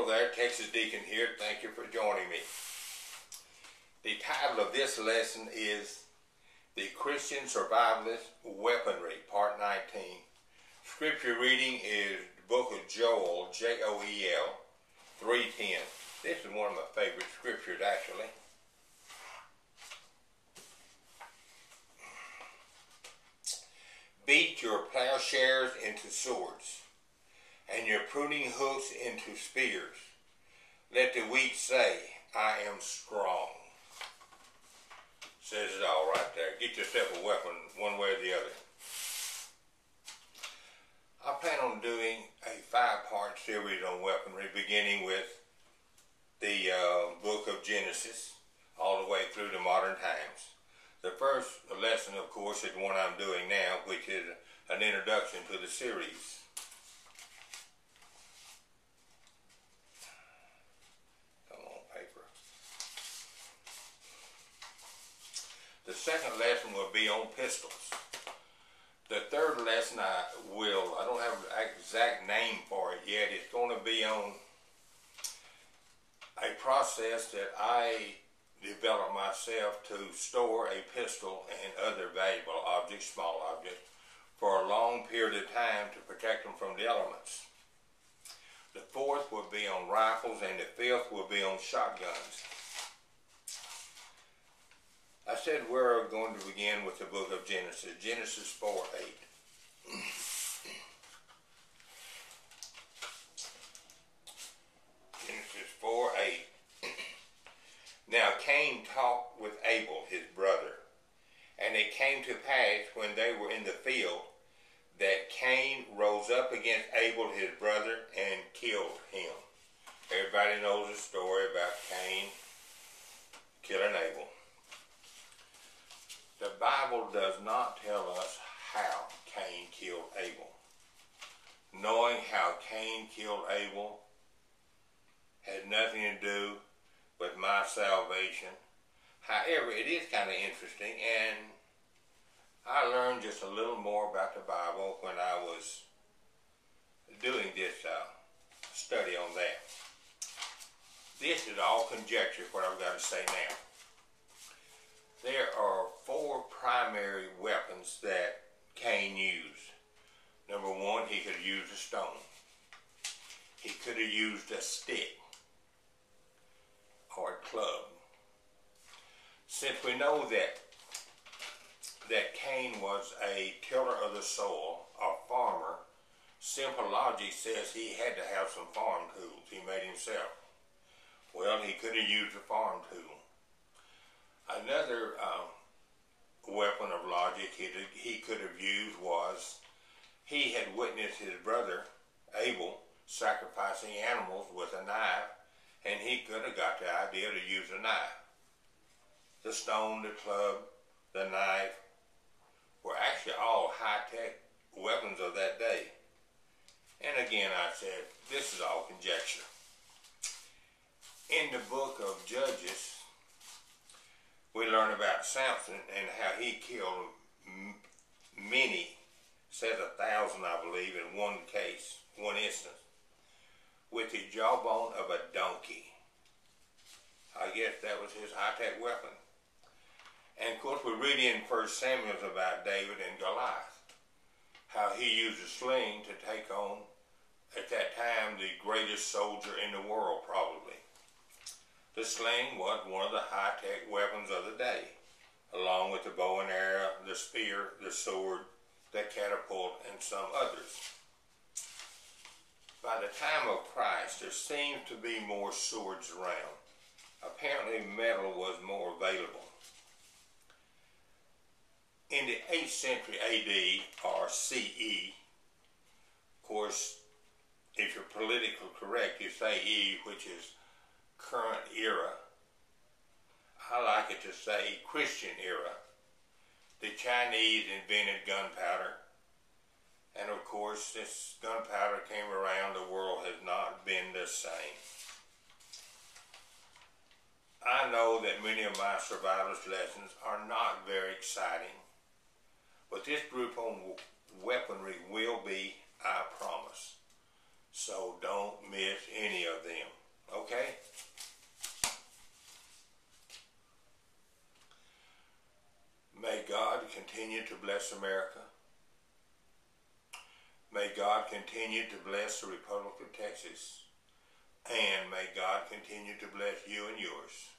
Hello there, Texas Deacon here. Thank you for joining me. The title of this lesson is The Christian Survivalist Weaponry, Part 19. Scripture reading is the book of Joel, J-O-E-L, 3:10. This is one of my favorite scriptures, actually. Beat your plowshares into swords, and your pruning hooks into spears. Let the weak say, I am strong. Says it all right there. Get yourself a weapon one way or the other. I plan on doing a 5-part series on weaponry, beginning with the book of Genesis, all the way through to modern times. The first lesson, of course, is the one I'm doing now, which is an introduction to the series. The second lesson will be on pistols. The third lesson I don't have an exact name for it yet. It's going to be on a process that I developed myself to store a pistol and other valuable objects, small objects, for a long period of time to protect them from the elements. The fourth will be on rifles, and the fifth will be on shotguns. I said we're going to begin with the book of Genesis, Genesis 4:8. Genesis 4:8. Now Cain talked with Abel, his brother, and it came to pass when they were in the field that Cain rose up against Abel, his brother, and killed him. Everybody knows the story about Cain killing Abel. The Bible does not tell us how Cain killed Abel. Knowing how Cain killed Abel had nothing to do with my salvation. However, it is kind of interesting, and I learned just a little more about the Bible when I was doing this study on that. This is all conjecture, what I've got to say now. There are 4 primary weapons that Cain used. Number 1, he could have used a stone. He could have used a stick or a club. Since we know that Cain was a tiller of the soil, a farmer, simple logic says he had to have some farm tools he made himself. Well, he could have used a farm tool. Another weapon of logic he could have used was he had witnessed his brother Abel sacrificing animals with a knife, and he could have got the idea to use a knife. The stone, the club, the knife were actually all high-tech weapons of that day. And again, I said, this is all conjecture. In the book of Judges, we learn about Samson and how he killed many, says 1,000, I believe, in one case, one instance, with the jawbone of a donkey. I guess that was his high-tech weapon. And of course, we read in 1 Samuel about David and Goliath, how he used a sling to take on, at that time, the greatest soldier in the world, probably. The sling was one of the high-tech weapons of the day, along with the bow and arrow, the spear, the sword, the catapult, and some others. By the time of Christ, there seems to be more swords around. Apparently, metal was more available. In the 8th century A.D. or C.E., of course, if you're politically correct, you say E, which is current era. I like it to say Christian era. The Chinese invented gunpowder, and of course this gunpowder came around, the world has not been the same. I know that many of my survivalist lessons are not very exciting, but this group on weaponry will be, I promise. So don't miss any of them, okay? May God continue to bless America. May God continue to bless the Republic of Texas. And may God continue to bless you and yours.